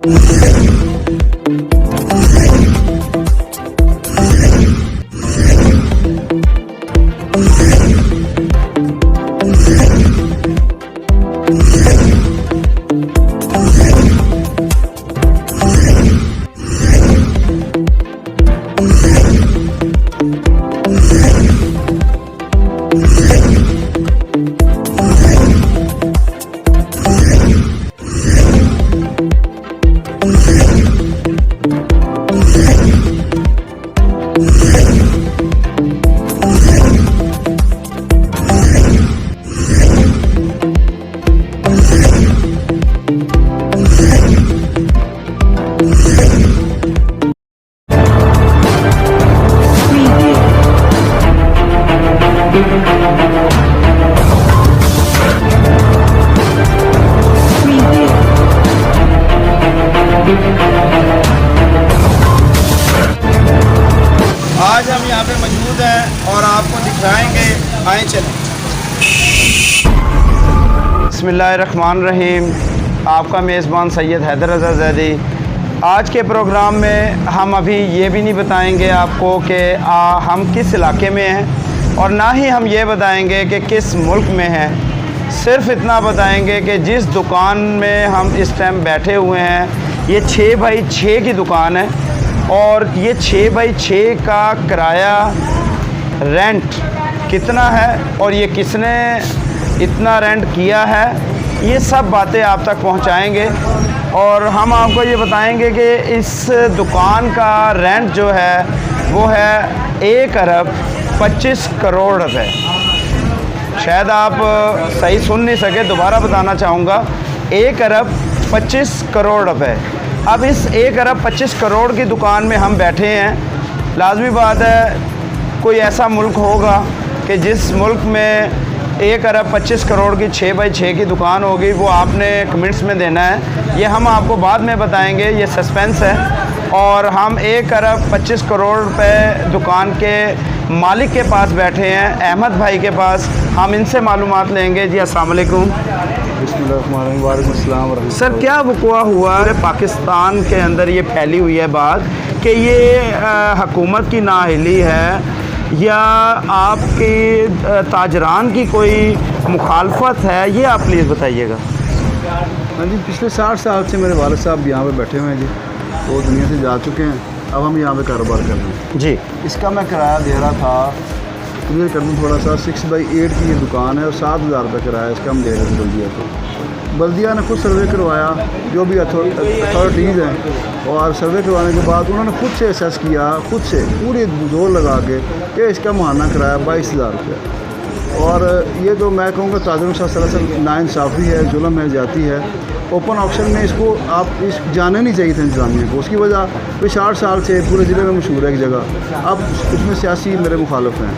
आज हम यहाँ पे मौजूद हैं और आपको दिखाएंगे, आए चलें। बिस्मिल्लाहिर्रहमानिर्रहीम। आपका मेज़बान सैयद हैदर रज़ा ज़ैदी। आज के प्रोग्राम में हम अभी ये भी नहीं बताएंगे आपको कि हम किस इलाके में हैं, और ना ही हम ये बताएंगे कि किस मुल्क में हैं। सिर्फ़ इतना बताएंगे कि जिस दुकान में हम इस टाइम बैठे हुए हैं, ये 6 बाई 6 की दुकान है, और ये 6 बाई 6 का किराया रेंट कितना है और ये किसने इतना रेंट किया है, ये सब बातें आप तक पहुंचाएंगे। और हम आपको ये बताएंगे कि इस दुकान का रेंट जो है वो है 1 अरब 25 करोड़ रुपए। शायद आप सही सुन नहीं सके, दोबारा बताना चाहूँगा, 1 अरब 25 करोड़ रुपए। अब इस 1 अरब 25 करोड़ की दुकान में हम बैठे हैं। लाजमी बात है कोई ऐसा मुल्क होगा कि जिस मुल्क में 1 अरब 25 करोड़ की 6 बाई 6 की दुकान होगी, वो आपने कमेंट्स में देना है। ये हम आपको बाद में बताएंगे, ये सस्पेंस है। और हम 1 अरब 25 करोड़ रुपए दुकान के मालिक के पास बैठे हैं, अहमद भाई के पास। हम इनसे मालूमात लेंगे। जी अस्सलाम वालेकुम। बिस्मिल्लाहिर्रहमानिर्रहीम। सर, क्या वक़ुआ हुआ है पाकिस्तान के अंदर, ये फैली हुई है बात कि ये हुकूमत की नाअहली है या आपकी ताजरान की कोई मुखालफत है, ये आप प्लीज़ बताइएगा। हाँ जी, पिछले 60 साल से मेरे वालिद साहब यहाँ पे बैठे हुए हैं जी। वो दुनिया से जा चुके हैं, अब हम यहाँ पे कारोबार कर रहे हैं जी। इसका मैं किराया दे रहा था, क्लियर कर दूँ थोड़ा सा। 6 बाई 8 की ये दुकान है और 7,000 रुपये किराया इसका हम दे रहे थे बल्दिया को। बल्दिया ने खुद सर्वे करवाया, जो भी अथॉरिटीज़ हैं, और सर्वे करवाने के बाद उन्होंने खुद से असेस किया, खुद से पूरी जोर लगा के कि इसका माहाना किराया 22,000 रुपये। और ये तो मैं कहूँगा ताजरों के साथ नाइंसाफ़ी है, जुल्म है, ज़्यादती है। ओपन ऑक्शन में इसको आप जाने नहीं चाहिए था इंतज़ामिया को। उसकी वजह कोई 60 साल से पूरे ज़िले में मशहूर है एक जगह। अब उसमें सियासी मेरे मुखालिफ हैं,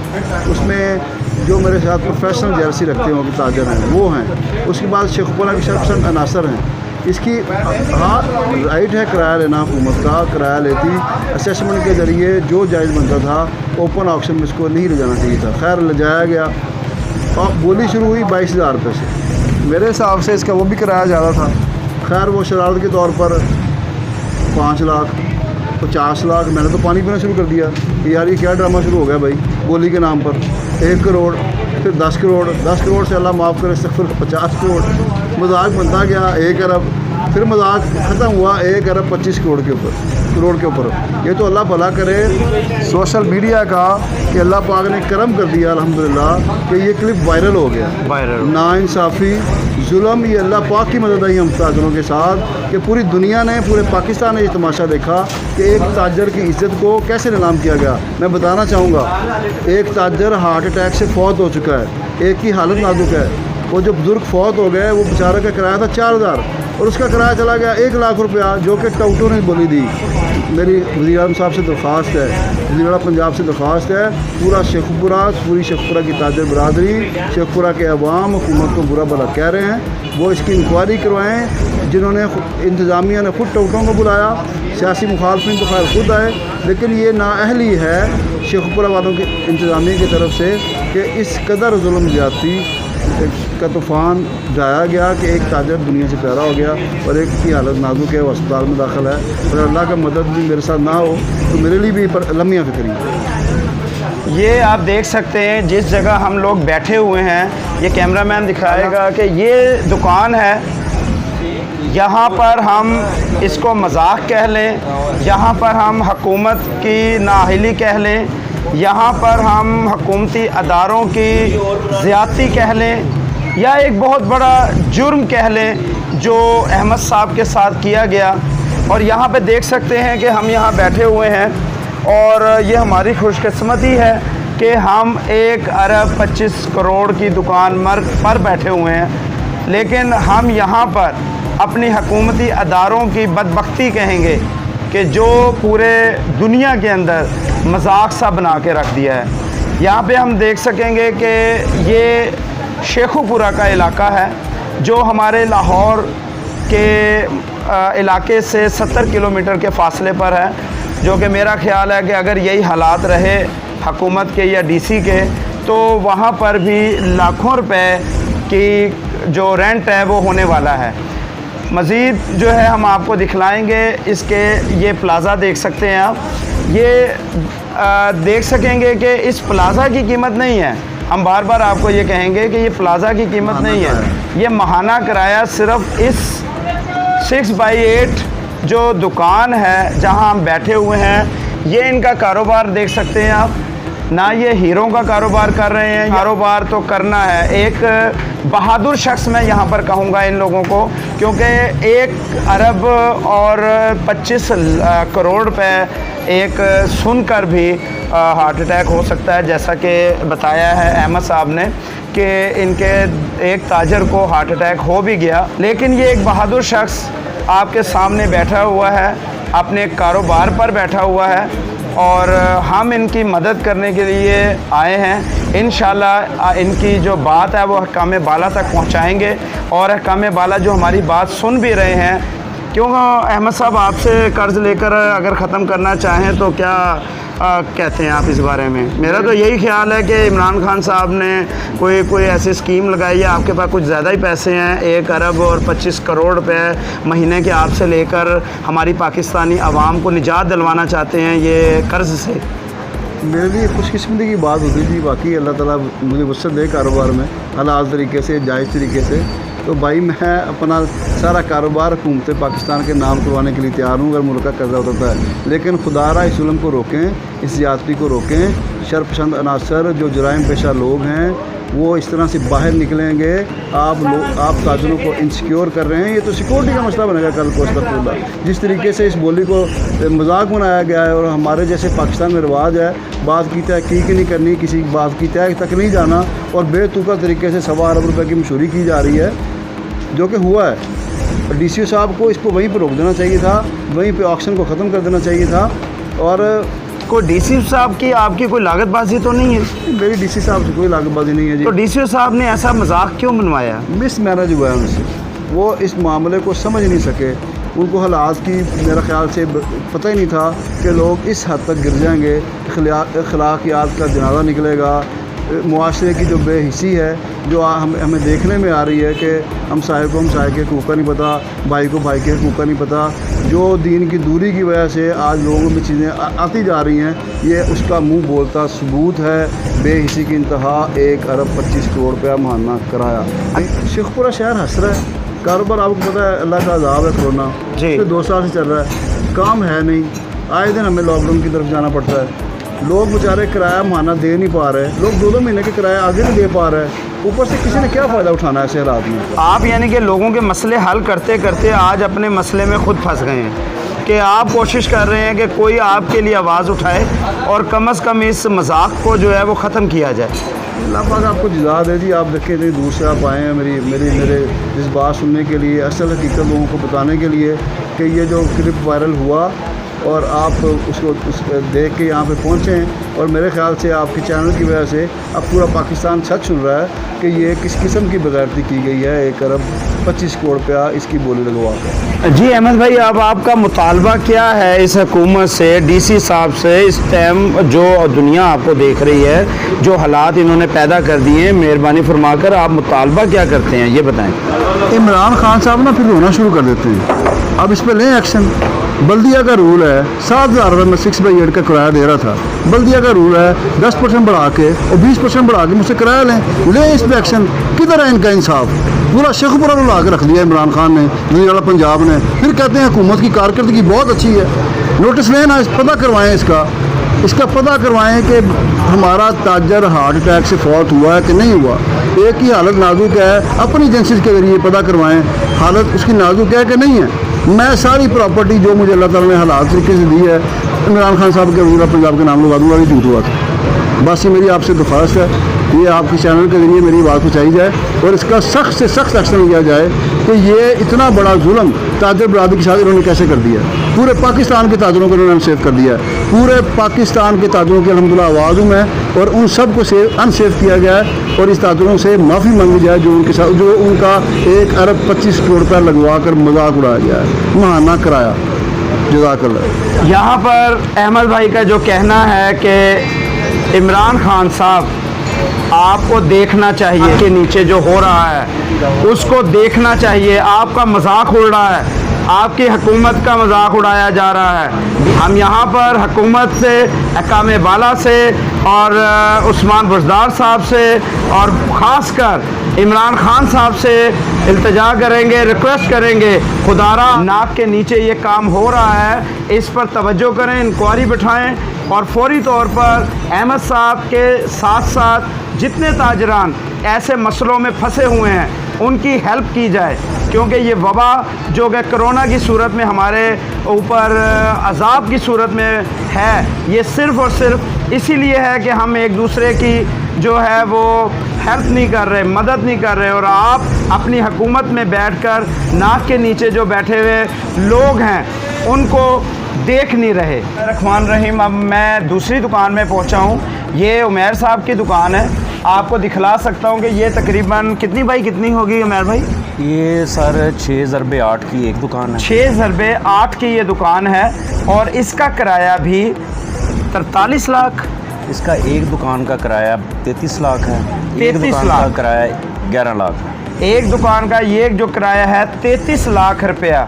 उसमें जो मेरे साथ प्रोफेशनल जर्सी रखते हैं वो ताजर हैं, वो हैं। उसके बाद शेखपुरा के शर्पसंद अनासर हैं। इसकी हाँ राइट है किराया लेना, हुकूमत का किराया लेती, असेसमेंट के ज़रिए जो जायज़ बनता था ओपन ऑक्शन में इसको नहीं ले जाना चाहिए था। खैर ले जाया गया और बोली शुरू हुई 22,000 रुपये से। मेरे हिसाब से इसका वो भी किराया ज़्यादा था। खैर वो शरारत के तौर पर 5 लाख 50 लाख मैंने तो पानी पीना शुरू कर दिया कि यार ये क्या ड्रामा शुरू हो गया भाई, बोली के नाम पर। 1 करोड़, फिर 10 करोड़, 10 करोड़ से अल्लाह माफ़ करे फिर 50 करोड़, मजाक बनता गया 1 अरब, फिर मजाक ख़त्म हुआ 1 अरब 25 करोड़ के ऊपर। ये तो अल्लाह भला करे सोशल मीडिया का कि अल्लाह पाक ने करम कर दिया अल्हम्दुलिल्लाह कि ये क्लिप वायरल हो गया। नाइंसाफ़ी, जुल्म, ये अल्लाह पाक की मदद आई हम ताजरों के साथ कि पूरी दुनिया ने, पूरे पाकिस्तान ने ये तमाशा देखा कि एक ताजर की इज़्ज़त को कैसे नीलाम किया गया। मैं बताना चाहूँगा, एक ताजर हार्ट अटैक से फौत हो चुका है, एक की हालत नाजुक है। वो जो बुज़ुर्ग फौत हो गए, वो बेचारे का किराया था 4,000 और उसका किराया चला गया 1 लाख रुपया, जो कि टाउटों ने बोली दी। मेरी वज़ीर आज़म साहब से दरख्वास्त है, वज़ीर पंजाब से दरख्वास्त है, पूरी शेखपुरा की ताजर बरादरी, शेखपुरा के अवाम हुकूमत को बुरा भला कह रहे हैं, वो इसकी इंक्वायरी करवाएँ। जिन्होंने इंतज़ामिया ने खुद टाउटों को बुलाया, सियासी मुखालफिन तो खैर खुद आए, लेकिन ये नाअहली है शेखपुरा वालों के इंतज़ामिया की तरफ से कि इस कदर जुल्म ज़्यादती का तूफ़ान जाया गया कि एक ताजर दुनिया से प्यारा हो गया और एक की हालत नाजुक है, वो अस्पताल में दाखिल है। अगर अल्लाह का मदद भी मेरे साथ ना हो तो मेरे लिए भी लम्हा फिक्री। ये आप देख सकते हैं जिस जगह हम लोग बैठे हुए हैं, ये कैमरामैन दिखाएगा कि ये दुकान है। यहाँ पर हम इसको मजाक कह लें, यहाँ पर हम हुकूमत की नाअहली कह लें, यहाँ पर हम हुकूमती अदारों की ज़्यादती कह लें, या एक बहुत बड़ा जुर्म कह लें जो अहमद साहब के साथ किया गया। और यहाँ पे देख सकते हैं कि हम यहाँ बैठे हुए हैं और ये हमारी खुशकिस्मती है कि हम 1 अरब 25 करोड़ की दुकान पर बैठे हुए हैं, लेकिन हम यहाँ पर अपनी हुकूमती अदारों की बदबख्ती कहेंगे कि जो पूरे दुनिया के अंदर मजाक सा बना के रख दिया है। यहाँ पे हम देख सकेंगे कि ये शेखुपुरा का इलाका है जो हमारे लाहौर के इलाके से 70 किलोमीटर के फ़ासले पर है, जो कि मेरा ख़्याल है कि अगर यही हालात रहे हुकूमत के या डीसी के तो वहाँ पर भी लाखों रुपए की जो रेंट है वो होने वाला है। मज़ीद जो है हम आपको दिखलाएंगे। इसके ये प्लाज़ा देख सकते हैं आप, ये देख सकेंगे कि इस प्लाज़ा की कीमत नहीं है। हम बार बार आपको ये कहेंगे कि ये प्लाज़ा की कीमत नहीं है, ये महाना किराया सिर्फ इस 6x8 जो दुकान है जहां हम बैठे हुए हैं, ये इनका कारोबार देख सकते हैं आप। ना ये हीरों का कारोबार कर रहे हैं, कारोबार तो करना है। एक बहादुर शख्स मैं यहाँ पर कहूँगा इन लोगों को, क्योंकि 1 अरब और 25 करोड़ रुपए एक सुनकर भी हार्ट अटैक हो सकता है, जैसा कि बताया है अहमद साहब ने कि इनके एक ताजर को हार्ट अटैक हो भी गया। लेकिन ये एक बहादुर शख्स आपके सामने बैठा हुआ है, अपने कारोबार पर बैठा हुआ है और हम इनकी मदद करने के लिए आए हैं। इंशाल्लाह इनकी जो बात है वो हकाम बाला तक पहुंचाएंगे और हकाम बाला जो हमारी बात सुन भी रहे हैं, क्यों अहमद साहब आपसे कर्ज़ लेकर अगर ख़त्म करना चाहें तो क्या कहते हैं आप इस बारे में? मेरा तो यही ख्याल है कि इमरान खान साहब ने कोई ऐसी स्कीम लगाई है, आपके पास कुछ ज़्यादा ही पैसे हैं, 1 अरब और 25 करोड़ रुपए महीने के आपसे लेकर हमारी पाकिस्तानी आवाम को निजात दिलवाना चाहते हैं ये कर्ज़ से। मेरे लिए खुशकिस्मती की बात होती थी, बाकी अल्लाह ताला मुझे वसअत दे कारोबार में हलाल तरीके से, जायज़ तरीके से। तो भाई मैं अपना सारा कारोबार हुकूमत पाकिस्तान के नाम करवाने के लिए तैयार हूँ अगर मुल्क का कर्जा उतरता है, लेकिन खुदारा इस जुल्म को रोकें, इस ज़्यादती को रोकें। शरपसंद अनासर जो जराइम पेशा लोग हैं वो इस तरह से बाहर निकलेंगे। आप ताजरों को इनसिक्योर कर रहे हैं, ये तो सिक्योरिटी का मसला बनेगा कल को। अस्तगफिरुल्लाह, जिस तरीके से इस बोली को मजाक बनाया गया है और हमारे जैसे पाकिस्तान में रिवाज है बात की तय की नहीं करनी, किसी बात की तय तक नहीं जाना और बेतुका तरीके से 1.25 अरब रुपये की मशहूरी की जा रही है, जो कि हुआ है। डीसी साहब को इसको वहीं पर रोक देना चाहिए था, वहीं पे ऑक्शन को ख़त्म कर देना चाहिए था। और कोई डीसी साहब की आपकी कोई लागतबाजी तो नहीं है? मेरी डीसी साहब से कोई लागतबाजी नहीं है जी। तो डीसी साहब ने ऐसा मजाक क्यों बनवाया? मिस मैनेज हुआ है उनसे, वो इस मामले को समझ नहीं सके। उनको हालात की मेरा ख्याल से पता ही नहीं था कि लोग इस हद तक गिर जाएंगे, अखलाकियात का जनाजा निकलेगा। मुआशरे की जो बेहिसी है जो हमें देखने में आ रही है कि हमसाये को हमसाये के हकूक़ का नहीं पता, भाई को भाई के हकूक़ का नहीं पता, जो दीन की दूरी की वजह से आज लोगों में चीज़ें आती जा रही हैं, ये उसका मुंह बोलता सबूत है। बेहिसी की इंतहा 1 अरब 25 करोड़ रुपया महाना कराया। शेखपुरा शहर हंस रहा है, कारोबार आपको पता है अल्लाह का अज़ाब है, कोरोना जी 2 साल से चल रहा है, काम है नहीं, आए दिन हमें लॉकडाउन की तरफ जाना पड़ता है। लोग बेचारे किराया माना दे नहीं पा रहे, लोग 2-2 महीने के किराया आगे नहीं दे पा रहे, ऊपर से किसी ने क्या फ़ायदा उठाना है ऐसे हालात में? आप यानी कि लोगों के मसले हल करते करते आज अपने मसले में खुद फंस गए हैं कि आप कोशिश कर रहे हैं कि कोई आपके लिए आवाज़ उठाए और कम से कम इस मजाक को जो है वो ख़त्म किया जाए। अल्लाह पाक आपको जज़ा दे जी। आप देखें इतनी दूर से आप आए हैं मेरे इस बात सुनने के लिए, असल हकीकत लोगों को बताने के लिए कि ये जो क्लिप वायरल हुआ और आप उसको देख के यहाँ पे पहुँचे हैं। और मेरे ख्याल से आपके चैनल की वजह से अब पूरा पाकिस्तान सच सुन रहा है कि ये किस किस्म की बेगैरती की गई है 1 अरब 25 करोड़ रुपया इसकी बोली लगवा कर। जी अहमद भाई, अब आपका मुतालबा क्या है इस हुकूमत से, डीसी साहब से? इस टाइम जो दुनिया आपको देख रही है, जो हालात इन्होंने पैदा कर दिए हैं, मेहरबानी फरमाकर आप मुतालबा क्या करते हैं ये बताएं। इमरान खान साहब ना फिर रोना शुरू कर देते हैं। अब इस पर लें एक्शन। बल्दिया का रूल है 7,000 रुपये में 6/8 का किराया दे रहा था। बल्दिया का रूल है 10% बढ़ा के और 20% बढ़ा के मुझसे किराया लें इस पर एक्शन। किधर है इनका इंसाफ? पूरा शेखपुरा रुला के रख दिया इमरान खान ने, वज़ीर आला पंजाब ने। फिर कहते हैं हुकूमत की कारकर्दगी बहुत अच्छी है। नोटिस लेना, पता करवाएं इसका पता करवाएं कि हमारा ताजर हार्ट अटैक से फौत हुआ है कि नहीं हुआ। एक ही हालत नाजुक है, अपनी एजेंसी के ज़रिए पता करवाएं हालत उसकी नाजुक है कि नहीं है। मैं सारी प्रॉपर्टी जो मुझे अल्लाह ताला ने हालात तरीके से दी है इमरान खान साहब के वज़ीर आला पंजाब के नाम लगा दूँगा कि झूठ हुआ था। बस ये मेरी आपसे दरख्वास्त है, ये आपके चैनल के ज़रिए मेरी बात पहुँचाई जाए और इसका सख्त से सख्त एक्शन लिया जाए कि ये इतना बड़ा जुल्म ताजर बरादरी के साथ इन्होंने कैसे कर दिया। पूरे पाकिस्तान के ताजरों को इन्होंने अनसेफ कर दिया है। पूरे पाकिस्तान के ताजरों की अल्हम्दुलिल्लाह आवाज़ हूँ मैं, और उन सब को अनसेफ किया गया है। और इस ताजरों से माफ़ी मांगी जाए जो उनके साथ जो उनका 1 अरब 25 करोड़ रुपया लगवा कर मजाक उड़ाया गया है, महाना कराया। जज़ाकल्लाह। यहाँ पर अहमद भाई का जो कहना है कि इमरान खान साहब आपको देखना चाहिए कि नीचे जो हो रहा है उसको देखना चाहिए। आपका मजाक उड़ रहा है, आपकी हुकूमत का मजाक उड़ाया जा रहा है। हम यहाँ पर हुकूमत से, अहकाम बाला से और उस्मान बुज़दार साहब से और ख़ासकर इमरान खान साहब से इल्तिजा करेंगे, रिक्वेस्ट करेंगे, खुदारा नाक के नीचे ये काम हो रहा है, इस पर तवज्जो करें, इंक्वायरी बिठाएं और फौरी तौर पर अहमद साहब के साथ साथ जितने ताजरान ऐसे मसलों में फंसे हुए हैं उनकी हेल्प की जाए। क्योंकि ये वबा जो कि कोरोना की सूरत में हमारे ऊपर अजाब की सूरत में है, ये सिर्फ़ और सिर्फ इसीलिए है कि हम एक दूसरे की जो है वो हेल्प नहीं कर रहे, मदद नहीं कर रहे। और आप अपनी हुकूमत में बैठकर नाक के नीचे जो बैठे हुए लोग हैं उनको देख नहीं रहे। रहमान रहीम, अब मैं दूसरी दुकान में पहुंचा हूं। ये उमैर साहब की दुकान है, आपको दिखला सकता हूं कि ये तकरीबन कितनी बाई कितनी होगी उमैर भाई? ये सर 6/8 की एक दुकान है। 6/8 की ये दुकान है और इसका किराया भी 43 लाख। इसका एक दुकान का किराया 33 लाख है। 33 लाख का किराया 11 लाख है। एक दुकान का ये जो किराया है 33 लाख रुपया।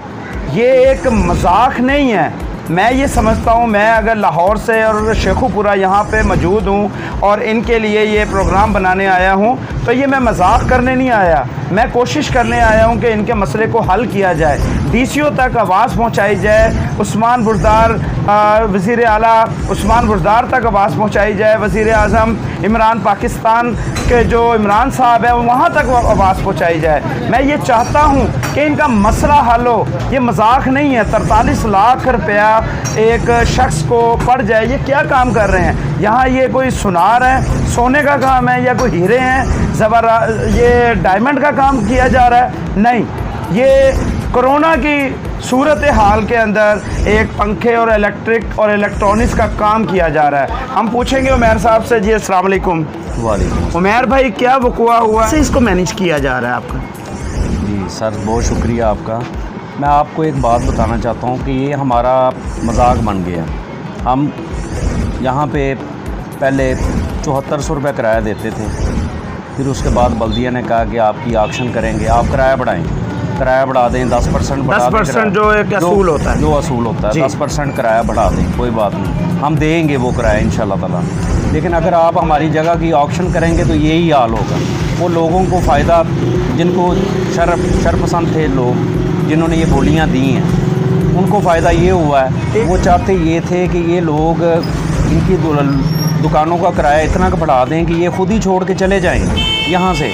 ये एक मजाक नहीं है। मैं ये समझता हूँ, मैं अगर लाहौर से और शेखुपुरा यहाँ पे मौजूद हूँ और इनके लिए ये प्रोग्राम बनाने आया हूँ, तो ये मैं मजाक करने नहीं आया, मैं कोशिश करने आया हूँ कि इनके मसले को हल किया जाए, डीसीओ तक आवाज़ पहुँचाई जाए, उस्मान बुज़दार वज़ीर आला उस्मान बुज़दार तक आवाज़ पहुँचाई जाए, वज़ीर आज़म इमरान पाकिस्तान के जो इमरान साहब है वहाँ तक आवाज़ पहुँचाई जाए। मैं ये चाहता हूँ कि इनका मसला हल हो। ये मजाक नहीं है। 43 लाख रुपया एक शख्स को पड़ जाए, ये क्या काम कर रहे हैं यहाँ? ये कोई सुनार है, सोने का काम है, या कोई हीरे हैं ये डायमंड का काम किया जा रहा है? नहीं, ये कोरोना की सूरत हाल के अंदर एक पंखे और इलेक्ट्रिक और इलेक्ट्रॉनिक्स का काम किया जा रहा है। हम पूछेंगे उमैर साहब से। जी अस्सलाम वालेकुम। वालेकुम। उमैर भाई, क्या वक़ुआ हुआ है, इसको मैनेज किया जा रहा है आपका? जी सर, बहुत शुक्रिया आपका। मैं आपको एक बात बताना चाहता हूँ कि ये हमारा मजाक बन गया। हम यहाँ पे पहले 7400 रुपये किराया देते थे, फिर उसके बाद बल्दिया ने कहा कि आपकी ऑक्शन करेंगे, आप किराया बढ़ाएं, किराया बढ़ा दें 10% बढ़ा दें। 10% जो एक असूल होता है, जो असूल होता है 10% किराया बढ़ा दें, कोई बात नहीं, हम देंगे वो किराया इंशाल्लाह ताला। लेकिन अगर आप हमारी जगह की ऑक्शन करेंगे तो यही हाल होगा। वो लोगों को फ़ायदा, जिनको शरपसंद थे लोग, जिन्होंने ये बोलियां दी हैं, उनको फ़ायदा ये हुआ है। वो चाहते ये थे कि ये लोग इनकी दुकानों का किराया इतना बढ़ा दें कि ये ख़ुद ही छोड़ के चले जाएं यहाँ से,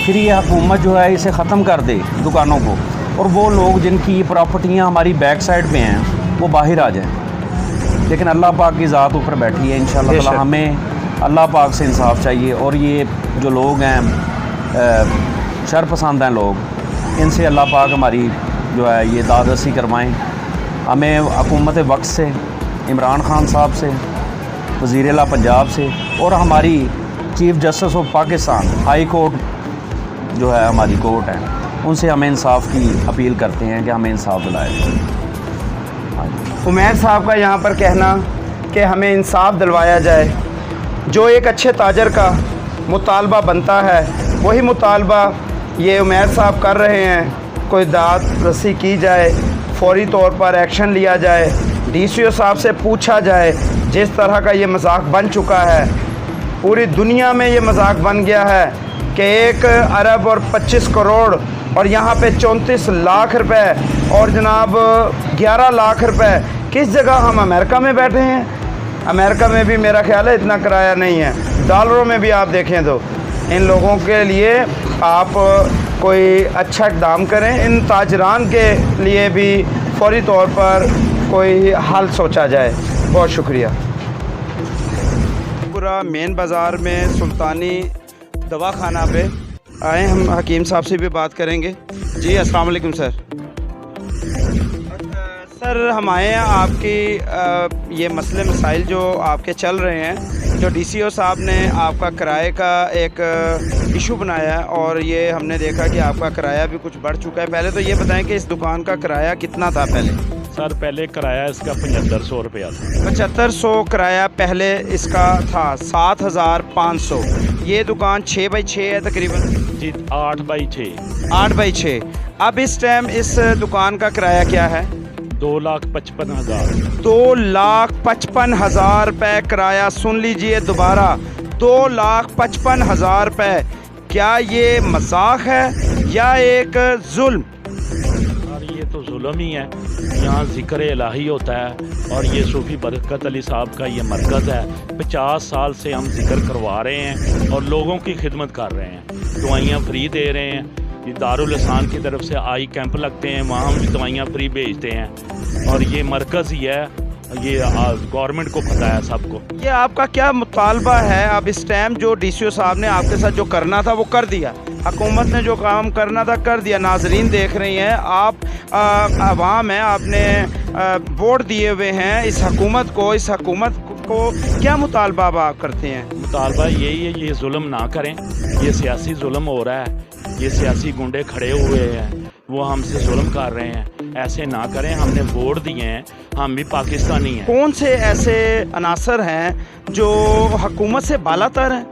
फिर ये हुकूमत जो है इसे ख़त्म कर दे दुकानों को, और वो लोग जिनकी प्रॉपर्टियाँ हमारी बैक साइड पे हैं वो बाहर आ जाएं। लेकिन अल्लाह पाक की ज़ात ऊपर बैठी है इंशाल्लाह ताला। हमें अल्लाह पाक से इंसाफ चाहिए, और ये जो लोग हैं शरपसंद हैं लोग, इनसे अल्लाह पाक हमारी जो है ये दादरसी करवाएं हमें हुकूमत वक्त से, इमरान खान साहब से, वज़ीर आला पंजाब से और हमारी chief justice of Pakistan high court जो है हमारी कोर्ट है, उनसे हमें इंसाफ की अपील करते हैं कि हमें इंसाफ दिलाया जाए। उमैर साहब का यहाँ पर कहना कि हमें इंसाफ दिलवाया जाए, जो एक अच्छे ताजर का मुतालबा बनता है वही मुतालबा ये उमैर साहब कर रहे हैं। कोई दाद रसी की जाए, फौरी तौर पर एक्शन लिया जाए, DCO साहब से पूछा जाए। जिस तरह का ये मजाक बन चुका है, पूरी दुनिया में ये मजाक बन गया है कि 1 अरब और 25 करोड़ और यहाँ पे 34 लाख रुपए और जनाब 11 लाख रुपए। किस जगह हम अमेरिका में बैठे हैं? अमेरिका में भी मेरा ख्याल है इतना किराया नहीं है, डॉलरों में भी आप देखें तो। इन लोगों के लिए आप कोई अच्छा इक़दाम करें, इन ताजरान के लिए भी फौरी तौर पर कोई हल सोचा जाए। बहुत शुक्रिया। पूरा मेन बाज़ार में सुल्तानी दवाखाना पे आए, हम हकीम साहब से भी बात करेंगे। जी अस्सलाम वालेकुम सर। सर हम आए हैं आपकी ये मसले मसाइल जो आपके चल रहे हैं, जो DCO साहब ने आपका किराए का एक इशू बनाया है और ये हमने देखा कि आपका किराया भी कुछ बढ़ चुका है। पहले तो ये बताएं कि इस दुकान का किराया कितना था पहले? सर पहले किराया इसका 7500 रुपया था। 7500 किराया पहले इसका था, 7500। ये दुकान 6 बाई 6 है तकरीबन? जी 8 बाई 6। 8 बाई 6। अब इस टाइम इस दुकान का किराया क्या है? 2,55,000। 2,55,000 रुपये किराया। सुन लीजिए दोबारा, 2,55,000 रुपये। क्या ये मजाक है या एक जुल्म? और ये तो जुल्म ही है। यहाँ ज़िक्र इलाही होता है और ये सूफ़ी बरकत अली साहब का ये मरकज़ है। 50 साल से हम ज़िक्र करवा रहे हैं और लोगों की खिदमत कर रहे हैं। दवाइयाँ फ्री दे रहे हैं। ये दारुल एहसान की तरफ से आई कैंप लगते हैं, वहाँ हम दवाइयाँ फ्री भेजते हैं और ये मरकज़ ही है। ये गवर्नमेंट को पता है सबको। ये आपका क्या मुतालबा है? अब इस टाइम जो DCO साहब ने आपके साथ जो करना था वो कर दिया, हुकूमत ने जो काम करना था कर दिया। नाजरीन देख रही हैं, आप आवाम है, आपने वोट दिए हुए हैं इस हुकूमत को। इस हुकूमत को क्या मुतालबा आप करते हैं? मुतालबा यही है, ये जुल्म ना करें। ये सियासी जुल्म हो रहा है, ये सियासी गुंडे खड़े हुए हैं, वो हमसे जुल्म कर रहे हैं। ऐसे ना करें, हमने वोट दिए हैं, हम भी पाकिस्तानी हैं। कौन से ऐसे अनासर हैं जो हुकूमत से बालातर हैं?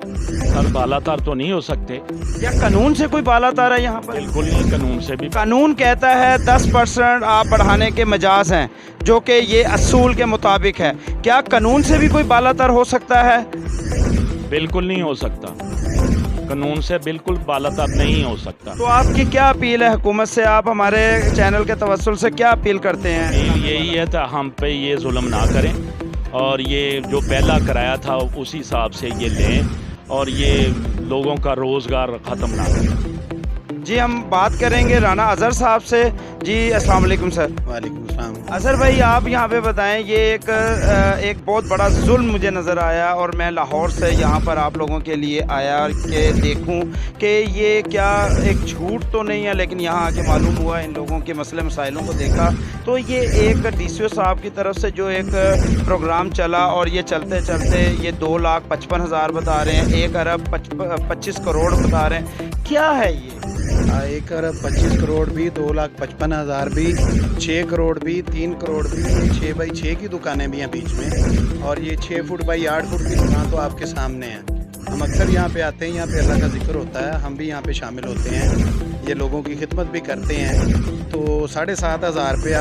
सर बालातर तो नहीं हो सकते। या कानून से कोई बालातर है यहाँ पर? बिल्कुल नहीं, कानून से भी। कानून कहता है 10% आप बढ़ाने के मजाज हैं, जो कि ये असूल के मुताबिक है। क्या कानून से भी कोई बालातर हो सकता है? बिल्कुल नहीं हो सकता, कानून से बिल्कुल बालातर नहीं हो सकता। तो आपकी क्या अपील है हुकूमत से? आप हमारे चैनल के तवस्सुल से क्या अपील करते हैं? यही है तो हम पे ये जुल्म ना करें और ये जो पहला किराया था उसी हिसाब से ये लें और ये लोगों का रोज़गार ख़त्म ना करें। जी हम बात करेंगे राना अज़हर साहब से। जी अस्सलाम वालेकुम सर। वालेकुम सलाम। अज़हर भाई आप यहाँ पे बताएं, ये एक बहुत बड़ा जुल्म मुझे नज़र आया और मैं लाहौर से यहाँ पर आप लोगों के लिए आया कि देखूँ कि ये क्या एक झूठ तो नहीं है, लेकिन यहाँ आके मालूम हुआ, इन लोगों के मसले मसाइलों को देखा तो ये एक DCO साहब की तरफ से जो एक प्रोग्राम चला और ये चलते चलते ये 2,55,000 बता रहे हैं, 1 अरब 25 करोड़ बता रहे हैं। क्या है ये? 1 अरब 25 करोड़ भी, 2,55,000 भी, 6 करोड़ भी, 3 करोड़ भी। ये 6 बाई 6 की दुकानें भी हैं बीच में और ये 6 फुट बाई 8 फुट की दुकान तो आपके सामने है। हम अक्सर यहाँ पे आते हैं, यहाँ पे अल्लाह का जिक्र होता है, हम भी यहाँ पे शामिल होते हैं, ये लोगों की खिदमत भी करते हैं। तो 7,500 रुपया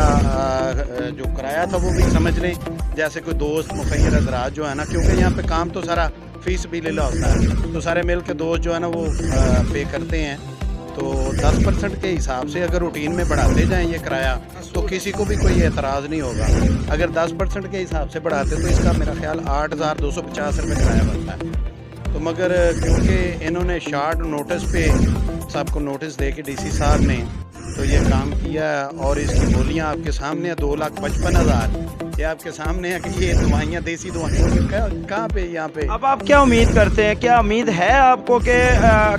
जो किराया था वो भी समझ लें जैसे कोई दोस्त मुखैर हज़रात जो है ना, क्योंकि यहाँ पे काम तो सारा फ़ीस भी लेला होता है, तो सारे मिल के दोस्त जो है ना वो पे करते हैं। तो 10% के हिसाब से अगर रूटीन में बढ़ाते जाएं ये किराया तो किसी को भी कोई एतराज़ नहीं होगा। अगर 10% के हिसाब से बढ़ाते तो इसका मेरा ख्याल 8,250 रुपये किराया बनता है। तो मगर क्योंकि इन्होंने शार्ट नोटिस पे सबको नोटिस दे के DC साहब ने तो ये काम किया है और इसकी बोलियां आपके सामने 2,55,000 ये आपके सामने है कि ये दवाइयाँ देसी दवाइयाँ कहाँ पे यहाँ पे। अब आप क्या उम्मीद करते हैं, क्या उम्मीद है आपको कि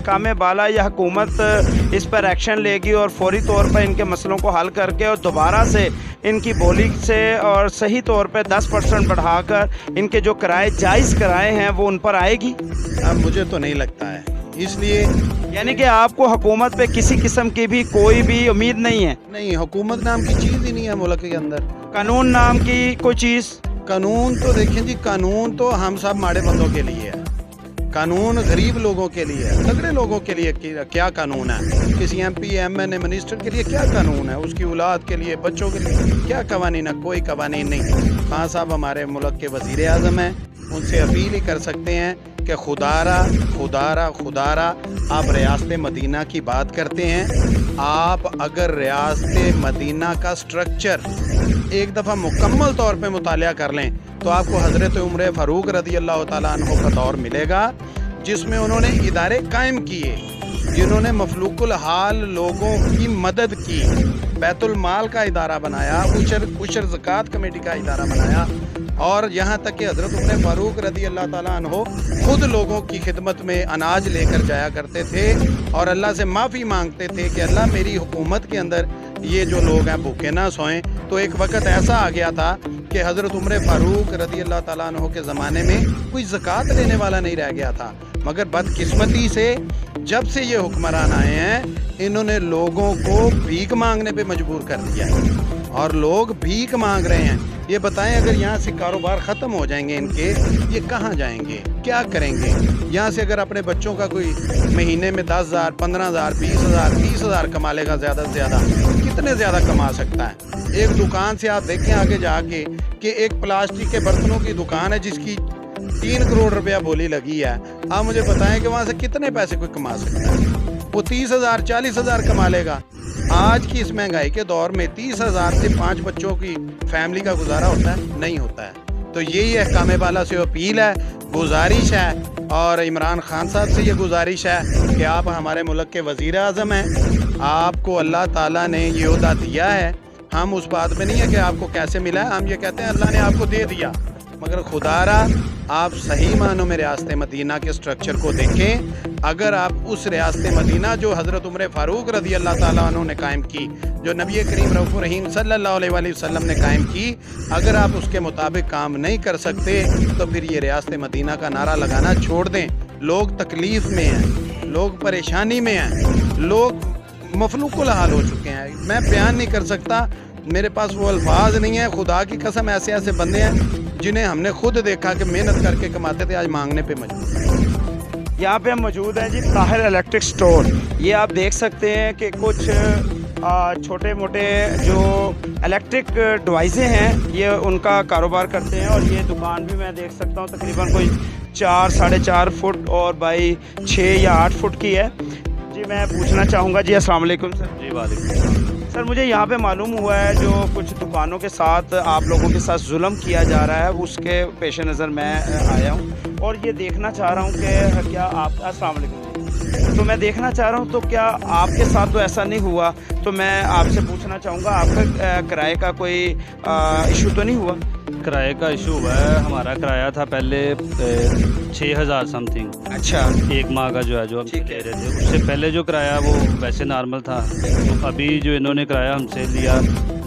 कामे बाला या हुकूमत इस पर एक्शन लेगी और फौरी तौर पर इनके मसलों को हल करके और दोबारा से इनकी बोली से और सही तौर पर 10% बढ़ाकर इनके जो किराए जायज़ किराए हैं वो उन पर आएगी? अब मुझे तो नहीं लगता है, इसलिए यानी कि आपको हुकूमत पे किसी किस्म की भी कोई भी उम्मीद नहीं है? नहीं, हुकूमत नाम की चीज़ ही नहीं है मुल्क के अंदर। कानून नाम की कोई चीज़? कानून तो देखें जी, कानून तो हम सब माड़े बंदों के लिए है, कानून गरीब लोगों के लिए है, तगड़े लोगों के लिए क्या कानून है? किसी MP MN मिनिस्टर के लिए क्या कानून है? उसकी औलाद के लिए, बच्चों के लिए क्या कवानीन है? कोई कवानीन नहीं। खान साहब हमारे मुल्क के वज़ीर आज़म हैं, उनसे अपील ही कर सकते हैं कि खुदारा खुदारा खुदारा आप रियासत मदीना की बात करते हैं, आप अगर रियासत मदीना का स्ट्रक्चर एक दफ़ा मुकम्मल तौर पे मुतालिया कर लें तो आपको हज़रत उमर फ़ारूक रज़ी अल्लाह ताला अन्हु का दौर मिलेगा, जिसमें उन्होंने इदारे कायम किए, जिन्होंने मफलूकुल हाल लोगों की मदद की, बैतुल माल का इदारा बनाया, उशर ज़कात कमेटी का इदारा बनाया, और यहाँ तक कि हज़रत उमर फ़ारूक रज़ी अल्लाह ताला अन्हु खुद लोगों की खिदमत में अनाज लेकर जाया करते थे और अल्लाह से माफ़ी मांगते थे कि अल्लाह मेरी हुकूमत के अंदर ये जो लोग हैं भूखे ना सोएं। तो एक वक्त ऐसा आ गया था कि हज़रत उमर फ़ारूक रज़ी अल्लाह ताला अन्हु के ज़माने में कोई ज़कात लेने वाला नहीं रह गया था, मगर बदकिस्मती से जब से ये हुक्मरान आए हैं इन्होंने लोगों को भीख मांगने पे मजबूर कर दिया और लोग भीख मांग रहे हैं। ये बताएं, अगर यहाँ से कारोबार ख़त्म हो जाएंगे इनके, ये कहाँ जाएंगे, क्या करेंगे? यहाँ से अगर अपने बच्चों का कोई महीने में 10,000, 15,000, 20,000, 30,000 कमा लेगा, ज़्यादा से ज़्यादा कितने ज़्यादा कमा सकता है? एक दुकान से आप देखें आगे जाके कि एक प्लास्टिक के बर्तनों की दुकान है जिसकी 3 करोड़ रुपया बोली लगी है। आप मुझे बताएं कि वहाँ से कितने पैसे कोई कमा सकता है? वो 30,000, 40,000 कमा लेगा। आज की इस महंगाई के दौर में 30,000 से 5 बच्चों की फैमिली का गुजारा होता है? नहीं होता है। तो यही है, कामे बाला से अपील है, गुजारिश है, और इमरान खान साहब से ये गुजारिश है कि आप हमारे मुल्क के वज़ीर आज़म हैं, आपको अल्लाह ताला ने ये ओहदा दिया है। हम उस बात में नहीं है कि आपको कैसे मिला है, हम ये कहते हैं अल्लाह ने आपको दे दिया, मगर खुदारा आप सही मानों में रियासत मदीना के स्ट्रक्चर को देखें। अगर आप उस रियासत मदीना जो हज़रत उमर फ़ारूक रज़ी अल्लाह ताला अन्हु ने कायम की, जो नबी करीम रऊफ़ुर रहीम सल्लल्लाहु अलैहि वसल्लम ने कायम की, अगर आप उसके मुताबिक काम नहीं कर सकते तो फिर ये रियासत मदीना का नारा लगाना छोड़ दें। लोग तकलीफ़ में हैं, लोग परेशानी में हैं, लोग मफलूकुल हाल हो चुके हैं। मैं बयान नहीं कर सकता, मेरे पास वो अल्फाज नहीं है। खुदा की कसम, ऐसे ऐसे बंदे हैं जिन्हें हमने खुद देखा कि मेहनत करके कमाते थे, आज मांगने पे मजबूर। यहाँ पे हम मौजूद हैं जी ताहिर इलेक्ट्रिक स्टोर। ये आप देख सकते हैं कि कुछ छोटे मोटे जो इलेक्ट्रिक डिवाइसें हैं ये उनका कारोबार करते हैं, और ये दुकान भी मैं देख सकता हूँ तकरीबन कोई 4, 4.5 फुट और बाई 6 या 8 फुट की है। जी मैं पूछना चाहूँगा जी, अस्सलाम वालेकुम सर। जी वालेकुम सर, मुझे यहाँ पे मालूम हुआ है जो कुछ दुकानों के साथ आप लोगों के साथ जुल्म किया जा रहा है, उसके पेश नज़र मैं आया हूँ और ये देखना चाह रहा हूँ कि क्या आप, अस्सलाम वालेकुम, तो मैं देखना चाह रहा हूँ तो क्या आपके साथ तो ऐसा नहीं हुआ, तो मैं आपसे पूछना चाहूँगा आपका किराए का कोई इशू तो नहीं हुआ? किराए का इशू हुआ है। हमारा किराया था पहले 6,000 समथिंग। अच्छा, एक माह का जो है जो हम दे रहे थे, उससे पहले जो किराया वो वैसे नॉर्मल था। तो अभी जो इन्होंने किराया हमसे लिया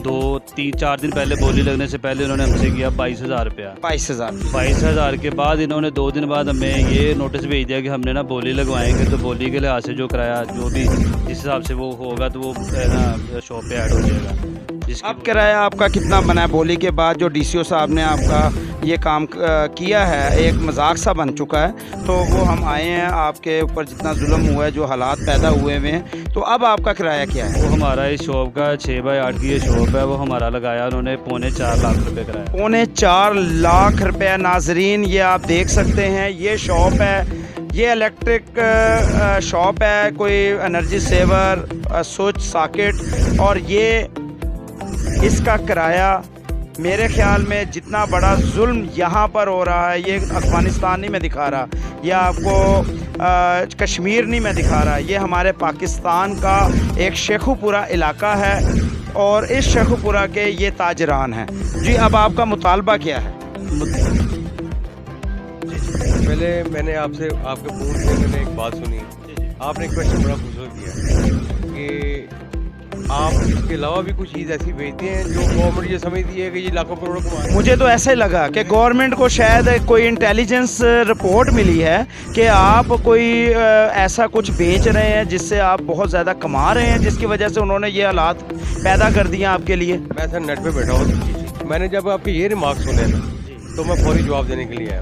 2-3-4 दिन पहले, बोली लगने से पहले इन्होंने हमसे किया 22,000 रुपया। 22,000 के बाद इन्होंने 2 दिन बाद हमें ये नोटिस भेज दिया कि हमने ना बोली लगवाएंगे, तो बोली के लिहाज से जो किराया जो भी जिस हिसाब से वो होगा तो वो ना शॉप पे ऐड हो जाएगा। अब किराया आपका कितना बना है? बोली के बाद जो DCO साहब ने आपका ये काम किया है, एक मजाक सा बन चुका है, तो वो हम आए हैं आपके ऊपर जितना जुल्म हुआ है, जो हालात पैदा हुए हुए हैं, तो अब आपका किराया क्या है? वो हमारा इस शॉप का 6x8 की ये शॉप है, वो हमारा लगाया उन्होंने 3.25 लाख रुपये किराया। 3.25 लाख रुपये। नाजरीन ये आप देख सकते हैं, ये शॉप है, ये इलेक्ट्रिक शॉप है, कोई एनर्जी सेवर, स्विच सॉकेट, और ये इसका किराया मेरे ख्याल में जितना बड़ा जुल्म यहाँ पर हो रहा है, ये अफगानिस्तान नहीं मैं दिखा रहा, यह आपको कश्मीर नहीं मैं दिखा रहा, ये हमारे पाकिस्तान का एक शेखुपुरा इलाका है और इस शेखुपुरा के ये ताजरान हैं। जी अब आपका मुतालबा क्या है? पहले मैंने आपसे आपके फ़ोन से मैंने एक बात सुनी, आपने एक क्वेश्चन बड़ा खूबसूरत किया कि आप इसके अलावा भी कुछ चीज़ ऐसी बेचते हैं जो गवर्नमेंट ये समझती है कि ये लाखों करोड़ों कमा। मुझे तो ऐसे लगा कि गवर्नमेंट को शायद कोई इंटेलिजेंस रिपोर्ट मिली है कि आप कोई ऐसा कुछ बेच रहे हैं जिससे आप बहुत ज़्यादा कमा रहे हैं, जिसकी वजह से उन्होंने ये हालात पैदा कर दिए आपके लिए। मैं सर नेट पे बैठा हूँ, मैंने जब आपके ये रिमार्क सुने तो मैं फौरी जवाब देने के लिए आया,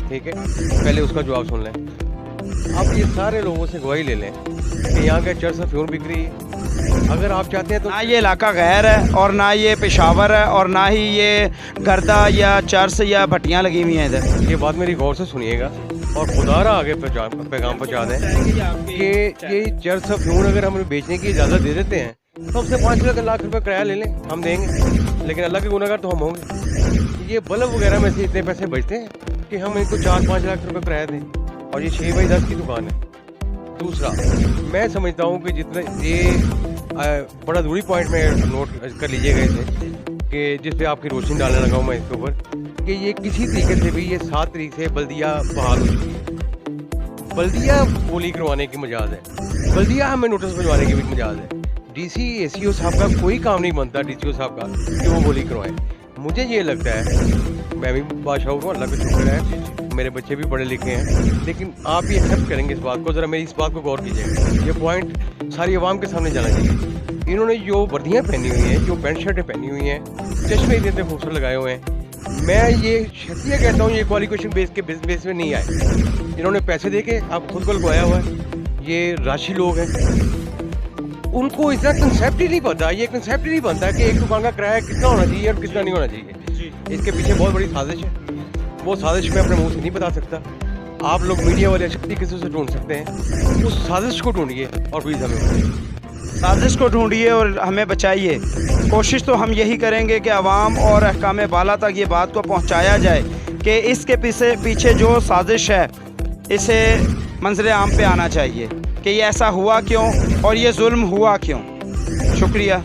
ठीक है? पहले उसका जवाब सुन लें। आप ये सारे लोगों से गवाही ले लें कि यहाँ के चर्च अफ्यूम बिक रही है। अगर आप चाहते हैं तो ना ये इलाका गैर है और ना ये पेशावर है और ना ही ये गर्दा या चर्च या भट्टियाँ लगी हुई हैं इधर। ये बात मेरी गौर से सुनिएगा और खुदारा आगे पैगाम पहुँचा दें कि ये चर्च अफ्यूम अगर हमें बेचने की इजाज़त दे देते हैं तो हमसे 5 लाख रुपए किराया ले लें, हम देंगे, लेकिन अल्लाह के गुनहगार तो हम होंगे। ये बल्ब वगैरह में से इतने पैसे बचते हैं कि हम इनको 4-5 लाख रुपए किराया दें और ये 6 बाई 10 की दुकान है। दूसरा, मैं समझता हूँ कि जितना ये बड़ा दूरी पॉइंट में नोट कर लीजिएगा इसे कि जिस पे आपकी रोशनी डालने लगा हूँ मैं इसके ऊपर कि ये किसी तरीके से भी ये 7 तारीख से बल्दिया बहाल हो चुकी है। बल्दिया बोली करवाने की मजाज है, बल्दिया हमें नोटिस भिजवाने की भी मजाज है। डीसी एसीओ साहब का कोई काम नहीं बनता डीसीओ साहब का कि वो बोली करवाएं। मुझे ये लगता है, मैं भी बादशाह हूँ, अल्लाह का शुक्र है, मेरे बच्चे भी पढ़े लिखे हैं, लेकिन आप भी एक्सेप्ट करेंगे इस बात को, ज़रा मेरी इस बात को गौर कीजिएगा। ये पॉइंट सारी आवाम के सामने जाना चाहिए। इन्होंने जो वर्दियाँ पहनी हुई हैं, जो पैंट शर्टें पहनी हुई हैं, चश्मे इतने खूबसूरत लगाए हुए हैं, मैं ये शक्तियाँ कहता हूँ ये क्वालिफिकेशन बेस पे नहीं आए। इन्होंने पैसे दे के आप खुद को लगवाया हुआ है। ये राशि लोग हैं, उनको इतना कंसेप्ट ही नहीं पता, ये कंसेप्ट ही नहीं बनता कि एक दुकान का किराया कितना होना चाहिए और कितना नहीं होना चाहिए। इसके पीछे बहुत बड़ी साजिश है, वो साजिश मैं अपने मुंह से नहीं बता सकता। आप लोग मीडिया वाले अच्छी तरीके से उसे ढूंढ सकते हैं, उस साजिश को ढूंढिए और प्लीज़ हमें बताइए। साजिश को ढूंढिए और हमें बचाइए। कोशिश तो हम यही करेंगे कि अवाम और अहकाम बाला तक ये बात को पहुँचाया जाए कि इसके पीछे जो साजिश है इसे मंजर आम पे आना चाहिए कि ये ऐसा हुआ क्यों और ये जुल्म हुआ क्यों। शुक्रिया।